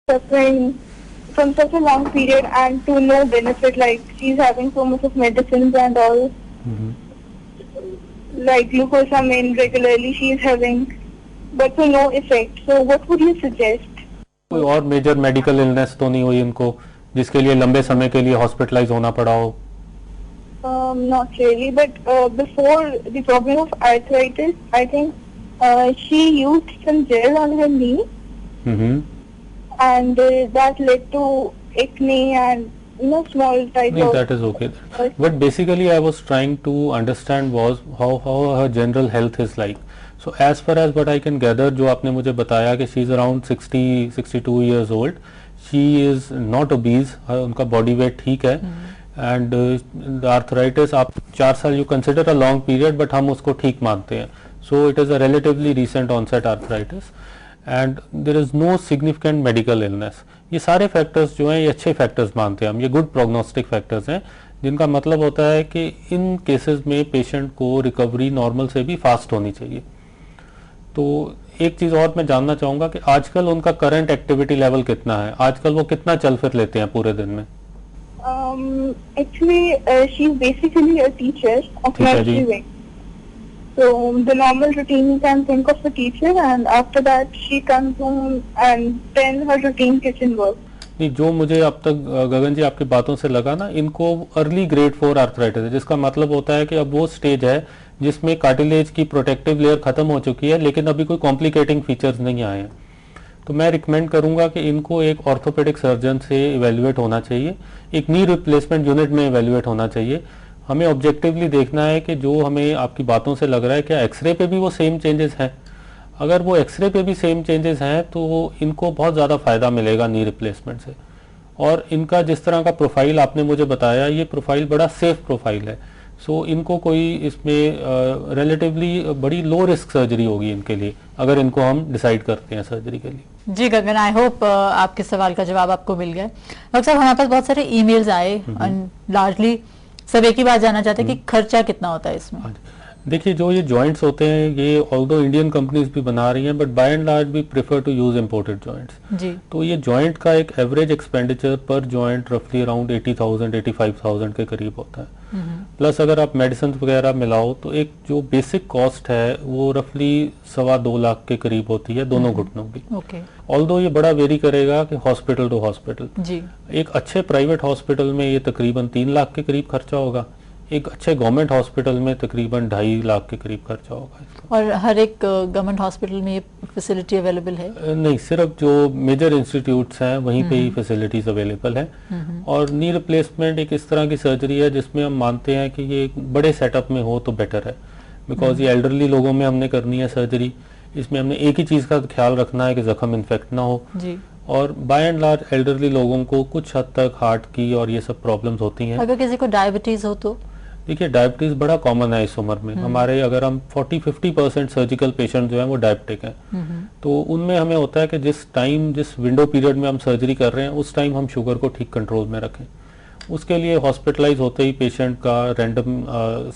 suffering from such a long period and to no benefit, like she's having so much of medicines and all, like glucosamine regularly she's having, but to no effect. So what would you suggest? कोई और major medical illness तो नहीं हुई इनको जिसके लिए लंबे समय के लिए हॉस्पिटलाइज होना पड़ा हो? Not really, but before the problem of arthritis, I think she used some gel on her knee, and that led to acne and small type No, of. that is okay. But basically, I was trying to understand was how her general health is like. So as far as what I can gather, जो आपने मुझे बताया कि she is around 62 years old. She is not obese. उनका body weight ठीक है. And the arthritis आप 4 साल you consider a long period, but हम उसको ठीक मानते हैं. So it is a relatively recent onset arthritis. And there is no significant medical illness. ये सारे फैक्टर्स जो हैं ये अच्छे फैक्टर्स मानते हैं हम, ये गुड प्रोग्नोस्टिक फैक्टर्स हैं, जिनका मतलब होता है कि इन केसेस में पेशेंट को रिकवरी नॉर्मल से भी फास्ट होनी चाहिए. तो एक चीज़ और मैं जानना चाहूँगा कि आजकल उनका करंट एक्टिविटी लेवल कितना है, आजकल वो कितना चल फिर लेते हैं पूरे दिन में? Actually, she's basically a teacher of nursery wing. So the normal routine you can think of a teacher, and after that she comes home and then her routine kitchen work. नहीं, जो मुझे अब तक गगन जी आपकी बातों से लगा ना, इनको अर्ली ग्रेड 4 आर्थराइटिस है, जिसका मतलब होता है कि अब वो स्टेज है जिसमें कार्टिलेज की प्रोटेक्टिव लेयर खत्म हो चुकी है, लेकिन अभी कोई कॉम्प्लिकेटिंग फीचर्स नहीं आए हैं. तो मैं रिकमेंड करूंगा कि इनको एक ऑर्थोपेडिक सर्जन से इवेल्युएट होना चाहिए, एक नी रिप्लेसमेंट यूनिट में इवेल्युएट होना चाहिए. हमें ऑब्जेक्टिवली देखना है कि जो हमें आपकी बातों से लग रहा है क्या एक्सरे पे भी वो सेम चेंजेस हैं. अगर वो एक्सरे पे भी सेम चेंजेस हैं तो इनको बहुत ज़्यादा फ़ायदा मिलेगा नी रिप्लेसमेंट से. और इनका जिस तरह का प्रोफाइल आपने मुझे बताया, ये प्रोफाइल बड़ा सेफ प्रोफाइल है. सो इनको कोई इसमें रिलेटिवली बड़ी लो रिस्क सर्जरी होगी इनके लिए, अगर इनको हम डिसाइड करते हैं सर्जरी के लिए. जी गगन, आई होप आपके सवाल का जवाब आपको मिल गया. डॉक्टर साहब, हमारे पास बहुत सारे ईमेल्स आए और लार्जली सब एक ही बात जानना चाहते हैं कि खर्चा कितना होता है इसमें. देखिए, जो ये जॉइंट्स होते हैं, ये ऑल्दो इंडियन कंपनीज भी बना रही हैं, but by and large we prefer to use imported joints. जी. तो ये जॉइंट का एक एवरेज एक्सपेंडिचर पर जॉइंट रफली अराउंड 80,000 85,000 के करीब होता है. प्लस अगर आप मेडिसिन वगैरह मिलाओ तो एक जो बेसिक कॉस्ट है वो रफली 2.25 लाख के करीब होती है दोनों घुटनों की. ओके. ऑल्दो ये बड़ा वेरी करेगा कि हॉस्पिटल टू हॉस्पिटल. जी. एक अच्छे प्राइवेट हॉस्पिटल में ये तकरीबन 3 लाख के करीब खर्चा होगा, एक अच्छे गवर्नमेंट हॉस्पिटल में तकरीबन 2.5 लाख के करीब खर्चा होगा इसका. और हर एक गवर्नमेंट हॉस्पिटल में ये फैसिलिटी अवेलेबल है? नहीं, सिर्फ जो मेजर इंस्टीट्यूट्स हैं वहीं पे ही फैसिलिटीज अवेलेबल है. और नी रिप्लेसमेंट एक इस तरह की सर्जरी है जिसमें हम मानते हैं कि ये एक बड़े सेटअप में हो तो बेटर है, बिकॉज ये एल्डरली लोगों में हमने करनी है सर्जरी. इसमें हमने एक ही चीज़ का ख्याल रखना है कि जख्म इन्फेक्ट ना हो. जी. और बाय एंड लार्ज एल्डरली लोगों को कुछ हद तक हार्ट की और ये सब प्रॉब्लम्स होती हैं. अगर किसी को डायबिटीज हो तो? देखिए, डायबिटीज बड़ा कॉमन है इस उम्र में. हमारे अगर हम 40-50% सर्जिकल पेशेंट जो है वो डायबिटिक हैं. तो उनमें हमें होता है कि जिस विंडो पीरियड में हम सर्जरी कर रहे हैं उस टाइम हम शुगर को ठीक कंट्रोल में रखें. उसके लिए हॉस्पिटलाइज होते ही पेशेंट का रैंडम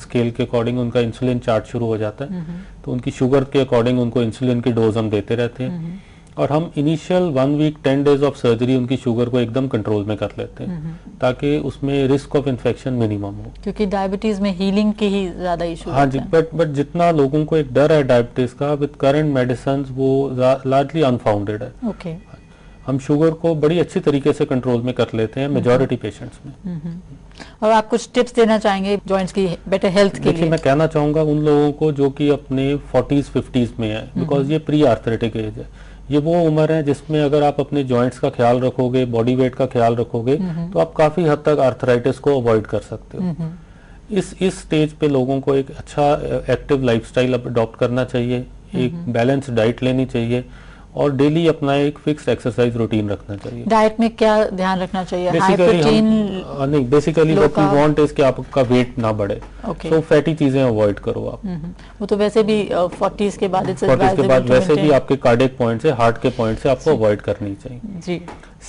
स्केल के अकॉर्डिंग उनका इंसुलिन चार्ट शुरू हो जाता है. तो उनकी शुगर के अकॉर्डिंग उनको इंसुलिन की डोज हम देते रहते हैं. और हम initial 1 week 10 days of surgery उनकी शुगर को एकदम कंट्रोल में कर लेते हैं, ताकि उसमें रिस्क ऑफ इन्फेक्शन मिनिमम हो. क्योंकि डायबिटीज में हीलिंग की ही ज्यादा इशू. हाँ जी, बट जितना लोगों को एक डर है डायबिटीज का, विद करंट मेडिसिन वो लार्जली अनफाउंडेड है. ओके. हम शुगर को बड़ी अच्छी तरीके से कंट्रोल में कर लेते हैं मेजॉरिटी पेशेंट्स में. और आप कुछ टिप्स देना चाहेंगे जॉइंट्स की बेटर हेल्थ के लिए? देखिए, मैं कहना चाहूंगा उन लोगों को जो कि अपने 40s 50s में है, बिकॉज ये प्री आर्थराइटिक एज है. ये वो उम्र है जिसमें अगर आप अपने जॉइंट्स का ख्याल रखोगे, बॉडी वेट का ख्याल रखोगे, तो आप काफी हद तक आर्थराइटिस को अवॉइड कर सकते हो. इस स्टेज पे लोगों को एक अच्छा एक्टिव लाइफस्टाइल अडॉप्ट करना चाहिए, एक बैलेंस डाइट लेनी चाहिए और डेली अपना एक फिक्स्ड एक्सरसाइज रूटीन रखना चाहिए. डाइट में क्या ध्यान रखना चाहिए? High protein? नहीं, basically what we want is कि आपका वेट ना बढ़े. तो फैटी चीजें अवॉइड करो आप. वो तो वैसे भी 40s के बाद वैसे भी आपके कार्डियक पॉइंट से, हार्ट के पॉइंट से आपको अवॉइड करनी चाहिए. जी.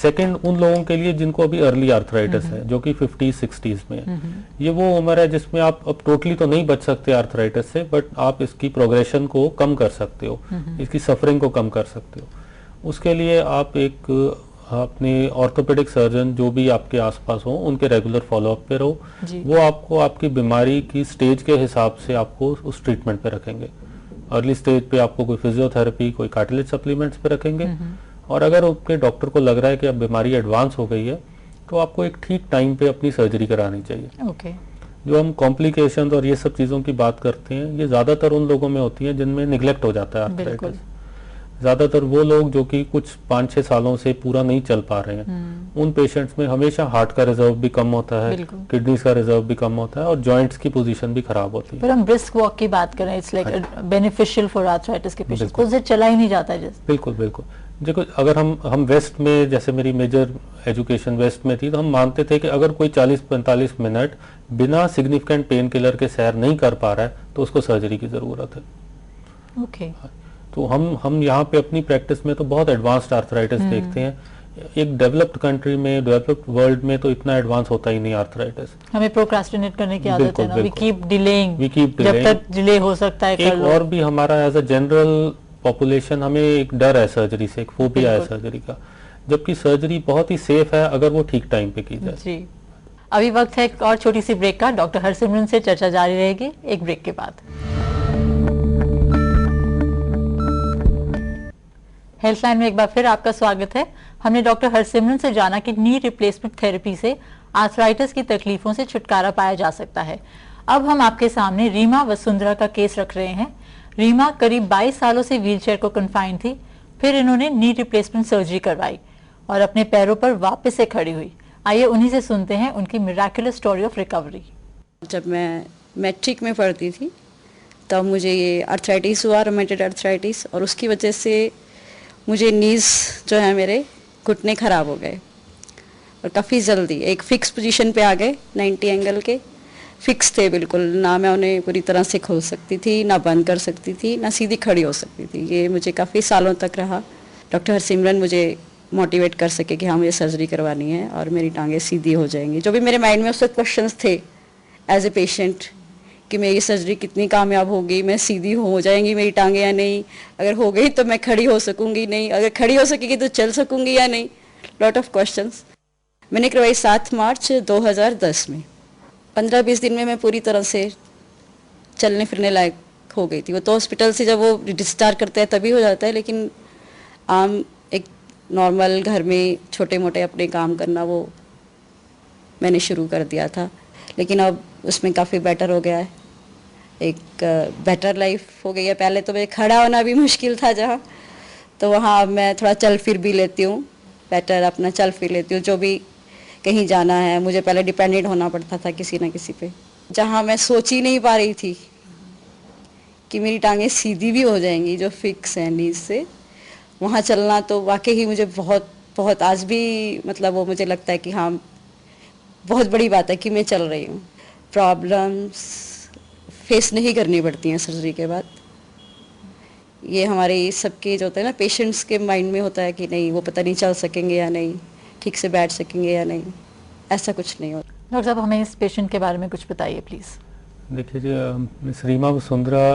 सेकंड, उन लोगों के लिए जिनको अभी अर्ली आर्थराइटिस है, जो कि 50s-60s में है, ये वो उम्र है जिसमें आप अब टोटली तो नहीं बच सकते आर्थराइटिस से, बट आप इसकी प्रोग्रेशन को कम कर सकते हो, इसकी सफरिंग को कम कर सकते हो. उसके लिए आप एक अपने ऑर्थोपेडिक सर्जन जो भी आपके आसपास हो उनके रेगुलर फॉलोअप पे रहो, वो आपको आपकी बीमारी की स्टेज के हिसाब से आपको उस ट्रीटमेंट पे रखेंगे। अर्ली स्टेज पे आपको कोई फिजियोथेरेपी, कोई कार्टिलेज सप्लीमेंट्स पे रखेंगे, और अगर आपके डॉक्टर को लग रहा है कि अब बीमारी एडवांस हो गई है तो आपको एक ठीक टाइम पे अपनी सर्जरी करानी चाहिए। जो हम कॉम्प्लिकेशंस और ये सब चीज़ों की बात करते हैं, ये ज़्यादातर उन लोगों में होती हैं जिनमें निगलेक्ट हो जाता है आर्थराइटिस। ज़्यादातर वो लोग जो कि कुछ 5-6 सालों से पूरा नहीं चल पा रहे हैं, उन पेशेंट्स में हमेशा हार्ट का रिजर्व भी कम होता है, किडनीज का रिजर्व भी कम होता है, और जॉइंट्स की पोजीशन भी खराब होती है। पर हम ब्रिस्क वॉक की बात करें, it's like beneficial for arthritis के पेशेंट्स को, उससे चला ही नहीं जाता है। बिल्कुल बिल्कुल। देखो, अगर हम वेस्ट में, जैसे मेरी मेजर एजुकेशन वेस्ट में थी, तो हम मानते थे कि अगर कोई 40-45 मिनट बिना सिग्निफिकेंट पेन किलर के सैर नहीं कर पा रहा है तो उसको सर्जरी की जरूरत है। ओके। तो हम यहाँ पे अपनी प्रैक्टिस में तो बहुत एडवांस्ड आर्थराइटिस देखते हैं। एक डेवलप्ड कंट्री में, डेवलप्ड वर्ल्ड में तो इतना एडवांस होता ही नहीं आर्थराइटिस। हमें प्रोक्रास्टिनेट करने की आदत है ना, वी कीप डिलेइंग, जब तक डिले हो सकता है कर एक लो। और भी हमारा एज अ जनरल पॉपुलेशन, हमें एक डर है सर्जरी से, एक फोबिया है सर्जरी का, जबकि सर्जरी बहुत ही सेफ है अगर वो ठीक टाइम पे की जाए। जी। अभी वक्त है एक और छोटी सी ब्रेक का। डॉक्टर हरसिमरन से चर्चा जारी रहेगी एक ब्रेक के बाद। हेल्थलाइन में एक बार फिर आपका स्वागत है। हमने डॉक्टर हरसिमरन से जाना कि नी रिप्लेसमेंट थेरेपी से आर्थराइटिस की तकलीफों से छुटकारा पाया जा सकता है। अब हम आपके सामने रीमा वसुंधरा का केस रख रहे हैं। रीमा करीब 22 सालों से व्हीलचेयर को कन्फाइंड थी, फिर इन्होंने नी रिप्लेसमेंट सर्जरी करवाई और अपने पैरों पर वापस से खड़ी हुई। आइए उन्हीं से सुनते हैं उनकी मिरेकुलस स्टोरी ऑफ रिकवरी। जब मैं मैट्रिक में पढ़ती थी तब मुझे ये आर्थराइटिस हुआ, रोमेटॉइड आर्थराइटिस, और उसकी वजह से मुझे नीज जो है मेरे घुटने ख़राब हो गए और काफ़ी जल्दी एक फ़िक्स पोजीशन पे आ गए। 90 एंगल के फिक्स थे बिल्कुल, ना मैं उन्हें पूरी तरह से खोल सकती थी, ना बंद कर सकती थी, ना सीधी खड़ी हो सकती थी। ये मुझे काफ़ी सालों तक रहा। डॉक्टर हरसिमरन मुझे मोटिवेट कर सके कि हाँ मुझे सर्जरी करवानी है और मेरी टांगें सीधी हो जाएंगी। जो भी मेरे माइंड में उस वक्त क्वेश्चंस थे एज ए पेशेंट कि मेरी सर्जरी कितनी कामयाब होगी, मैं सीधी हो जाएंगी मेरी टांगें या नहीं, अगर हो गई तो मैं खड़ी हो सकूंगी नहीं, अगर खड़ी हो सकेगी तो चल सकूंगी या नहीं, लॉट ऑफ क्वेश्चंस। मैंने करवाई 7 मार्च 2010 में। 15-20 दिन में मैं पूरी तरह से चलने फिरने लायक हो गई थी। वो तो हॉस्पिटल से जब वो डिस्चार्ज करते हैं तभी हो जाता है, लेकिन आम एक नॉर्मल घर में छोटे मोटे अपने काम करना वो मैंने शुरू कर दिया था। लेकिन अब उसमें काफ़ी बेटर हो गया है, एक बेटर लाइफ हो गई है। पहले तो मैं खड़ा होना भी मुश्किल था जहाँ, तो वहाँ अब मैं थोड़ा चल फिर भी लेती हूँ, बेटर अपना चल फिर लेती हूँ। जो भी कहीं जाना है, मुझे पहले डिपेंडेंट होना पड़ता था किसी ना किसी पे, जहाँ मैं सोच ही नहीं पा रही थी कि मेरी टांगें सीधी भी हो जाएंगी जो फिक्स है नीज से, वहाँ चलना तो वाकई ही मुझे बहुत बहुत आज भी मतलब वो मुझे लगता है कि हाँ बहुत बड़ी बात है कि मैं चल रही हूँ। प्रॉब्लम्स फेस नहीं करनी पड़ती हैं सर्जरी के बाद। ये हमारे सबके जो होता है ना पेशेंट्स के माइंड में होता है कि नहीं वो पता नहीं चल सकेंगे या नहीं, ठीक से बैठ सकेंगे या नहीं, ऐसा कुछ नहीं होता। डॉक्टर साहब हमें इस पेशेंट के बारे में कुछ बताइए प्लीज़। देखिए जी, Miss Reema Vasundhara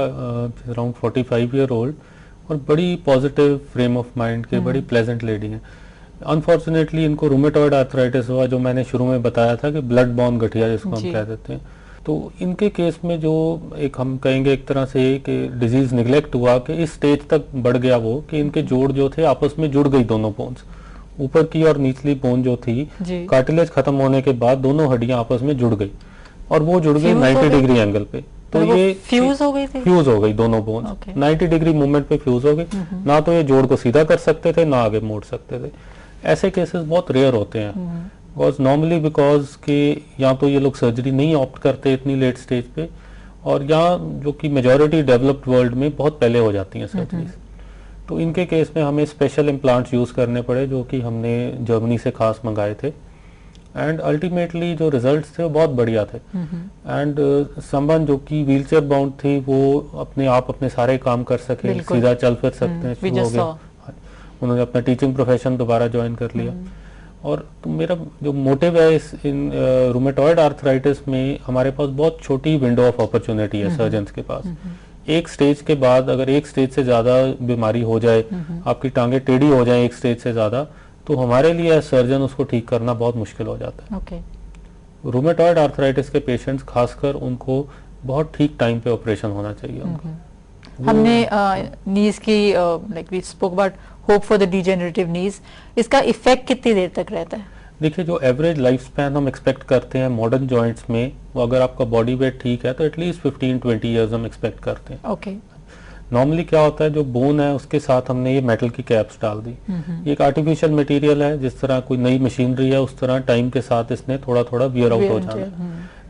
around 45 year old और बड़ी पॉजिटिव फ्रेम ऑफ माइंड के, बड़ी प्लेजेंट लेडी हैं। अनफॉर्चुनेटली इनको रूमेटॉइड आर्थराइटिस हुआ, जो मैंने शुरू में बताया था कि ब्लड बॉर्न गठिया जिसको हम कह देते हैं। तो इनके केस में जो एक हम कहेंगे एक तरह से कि डिजीज निगलेक्ट हुआ कि इस स्टेज तक बढ़ गया वो कि इनके जोड़ जो थे आपस में जुड़ गई, दोनों बोन्स, ऊपर की और निचली बोन जो थी, कार्टिलेज खत्म होने के बाद दोनों हड्डियां आपस में जुड़ गई और वो जुड़ गई 90 डिग्री एंगल पे। तो ये फ्यूज हो गई दोनों बोन्स, 90 डिग्री मूवमेंट पे फ्यूज हो गई। ना तो ये जोड़ को सीधा कर सकते थे, ना आगे मोड़ सकते थे। ऐसे केसेस बहुत रेयर होते हैं बिकॉज नॉर्मली कि या तो ये लोग सर्जरी नहीं ऑप्ट करते इतनी लेट स्टेज पे, और या जो कि मेजॉरिटी डेवलप्ड वर्ल्ड में बहुत पहले हो जाती हैं सर्जरीज। तो इनके केस में हमें स्पेशल इम्प्लांट्स यूज करने पड़े जो कि हमने जर्मनी से खास मंगाए थे, एंड अल्टीमेटली जो रिजल्ट्स थे वो बहुत बढ़िया थे। एंड समवन जो कि व्हीलचेयर बाउंड थी वो अपने आप अपने सारे काम कर सके, सीधा चल फिर सकते हैं, शुरू हो गया। उन्होंने अपना टीचिंग प्रोफेशन दोबारा ज्वाइन कर लिया। और तो मेरा जो मोटिव है इस इन रूमेटॉइड आर्थराइटिस में, हमारे पास बहुत छोटी विंडो ऑफ अपॉर्चुनिटी है सर्जन्स के पास। एक स्टेज के बाद अगर एक स्टेज से ज्यादा बीमारी हो जाए, आपकी टांगे टेढ़ी हो जाए एक स्टेज से ज्यादा, तो हमारे लिए सर्जन उसको ठीक करना बहुत मुश्किल हो जाता है। ओके। रूमेटॉइड आर्थराइटिस के पेशेंट्स खासकर उनको बहुत ठीक टाइम पे ऑपरेशन होना चाहिए उनका। हमने नीज की like we spoke about hope for the degenerative knees, इसका इफेक्ट कितनी देर तक रहता है? देखिए, जो एवरेज लाइफ स्पैन हम एक्सपेक्ट करते हैं मॉडर्न जॉइंट्स में, वो अगर आपका बॉडी वेट ठीक है तो एटलीस्ट 15-20 ईयर्स हम एक्सपेक्ट करते हैं। ओके। नॉर्मली क्या होता है, जो बोन है उसके साथ हमने ये मेटल की कैप्स डाल दी। ये एक आर्टिफिशियल मटेरियल है, जिस तरह कोई नई मशीनरी है उस तरह टाइम के साथ इसने थोड़ा थोड़ा वियर आउट हो जाना है।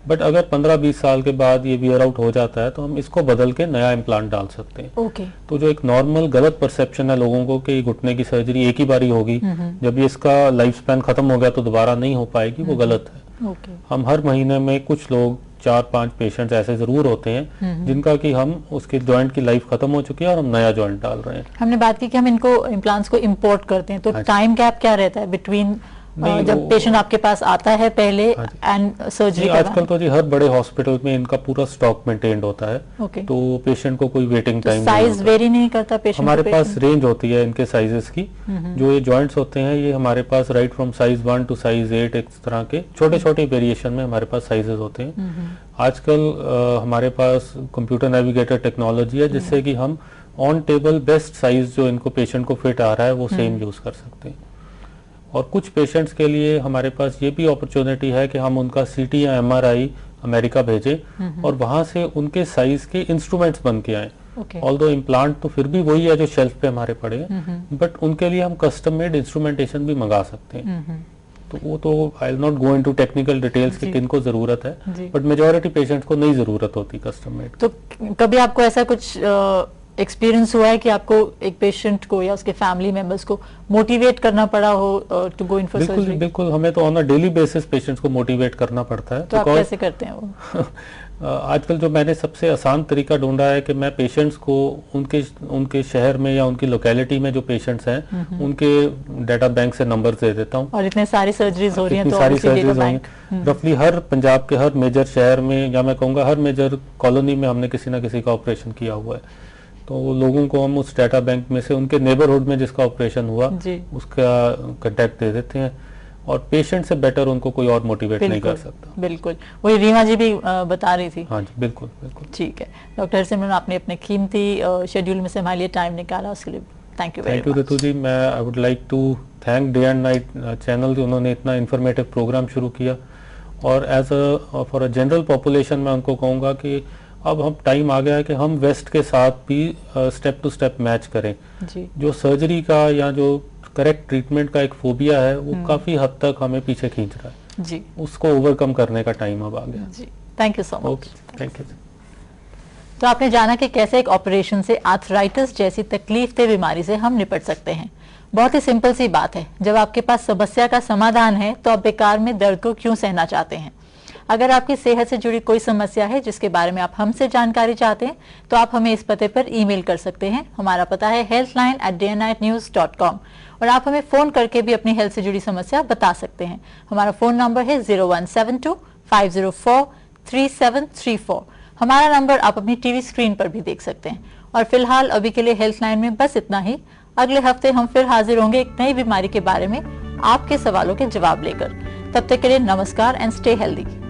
बट अगर 15-20 साल के बाद ये वियर आउट हो जाता है तो हम इसको बदल के नया इम्प्लांट डाल सकते हैं। ओके। तो जो एक नॉर्मल गलत परसेप्शन है लोगों को कि घुटने की सर्जरी एक ही बारी होगी, जब ये इसका लाइफ स्पैन खत्म हो गया तो दोबारा नहीं हो पाएगी, वो गलत है। ओके। हम हर महीने में कुछ लोग 4-5 पेशेंट्स ऐसे जरूर होते हैं जिनका कि हम उसके जॉइंट की लाइफ खत्म हो चुकी है और हम नया जॉइंट डाल रहे हैं। हमने बात की कि हम इनको इम्प्लांट्स को इंपोर्ट करते हैं, तो टाइम गैप क्या रहता है बिटवीन जब पेशेंट आपके पास आता है पहले एंड सर्जरी? आजकल तो जी हर बड़े हॉस्पिटल में इनका पूरा स्टॉक मेंटेन्ड होता है। तो पेशेंट को कोई वेटिंग टाइम साइज वेरी नहीं करता पेशेंट? हमारे पास रेंज होती है इनके साइजेस की। जो ये जॉइंट्स होते हैं ये हमारे पास right from size 1 to size 8 इस तरह के छोटे छोटे वेरिएशन में हमारे पास साइजेस होते हैं। आजकल हमारे पास कंप्यूटर नेविगेटर टेक्नोलॉजी है जिससे कि हम ऑन टेबल बेस्ट साइज जो इनको पेशेंट को फिट आ रहा है वो सेम यूज कर सकते हैं। और कुछ पेशेंट्स के लिए हमारे पास ये भी अपॉर्चुनिटी है कि हम उनका सीटी या एमआरआई अमेरिका भेजें और वहां से उनके साइज के इंस्ट्रूमेंट्स बन के आए। ऑल्दो इम्प्लांट तो फिर भी वही है जो शेल्फ पे हमारे पड़े हैं, बट उनके लिए हम कस्टम मेड इंस्ट्रूमेंटेशन भी मंगा सकते हैं। तो वो तो I will not go into technical details कि किनको जरूरत है, बट मेजॉरिटी पेशेंट्स को नहीं जरूरत होती कस्टम मेड। तो कभी आपको ऐसा कुछ एक्सपीरियंस हुआ है कि आपको एक पेशेंट को या उसके फैमिली मेंबर्स को मोटिवेट करना पड़ा हो to go in for surgery? बिल्कुल, हमें तो on a daily basis patients को मोटिवेट करना पड़ता है। तो आप कैसे करते हैं वो? आजकल जो मैंने सबसे आसान तरीका ढूंढा है कि मैं पेशेंट्स को उनके शहर में या उनकी लोकेलिटी में जो पेशेंट्स हैं उनके डाटा बैंक से नंबर दे देता हूँ। और इतने सारी सर्जरीज हो रही हैं तो सारी सर्जरीज होंगी रफली हर पंजाब के हर मेजर शहर में, या मैं कहूँगा हर मेजर कॉलोनी में हमने किसी ना किसी का ऑपरेशन किया हुआ है। तो लोगों को हम उस डाटा बैंक में से उनके नेबरहुड में जिसका ऑपरेशन हुआ उसका कांटेक्ट दे देते हैं, और पेशेंट से बेटर उनको कोई और मोटिवेट नहीं कर सकता। बिल्कुल, वही रीमा जी भी बता रही थी। हाँ जी, बिल्कुल बिल्कुल। ठीक है डॉक्टर हरसिमरन, आपने अपने कीमती शेड्यूल में से हमारे लिए टाइम निकाला, उसके लिए thank you very much. Thank you Ritu ji. मैं I would like to thank Day and Night channel, उन्होंने इतना इन्फॉर्मेटिव प्रोग्राम शुरू किया, और as for a general population मैं उनको कहूँगा कि अब हम टाइम आ गया है कि हम वेस्ट के साथ भी स्टेप टू स्टेप मैच करें जी। जो सर्जरी का या जो करेक्ट ट्रीटमेंट का एक फोबिया है वो काफी हद तक हमें पीछे खींच रहा है जी, उसको ओवरकम करने का टाइम अब आ गया जी। Thank you so much. Thank you. तो आपने जाना कि कैसे एक ऑपरेशन से आर्थराइटिस जैसी तकलीफदेह बीमारी से हम निपट सकते हैं। बहुत ही सिंपल सी बात है, जब आपके पास समस्या का समाधान है तो आप बेकार में दर्द को क्यों सहना चाहते हैं। अगर आपकी सेहत से जुड़ी कोई समस्या है जिसके बारे में आप हमसे जानकारी चाहते हैं तो आप हमें इस पते पर ईमेल कर सकते हैं। हमारा पता है healthline@dayandnightnews.com, और आप हमें फोन करके भी अपनी हेल्थ से जुड़ी समस्या बता सकते हैं। हमारा फोन नंबर है 0172-504-3734। हमारा नंबर आप अपनी टीवी स्क्रीन पर भी देख सकते हैं। और फिलहाल अभी के लिए हेल्थलाइन में बस इतना ही। अगले हफ्ते हम फिर हाजिर होंगे एक नई बीमारी के बारे में आपके सवालों के जवाब लेकर। तब तक के लिए नमस्कार एंड स्टे हेल्दी।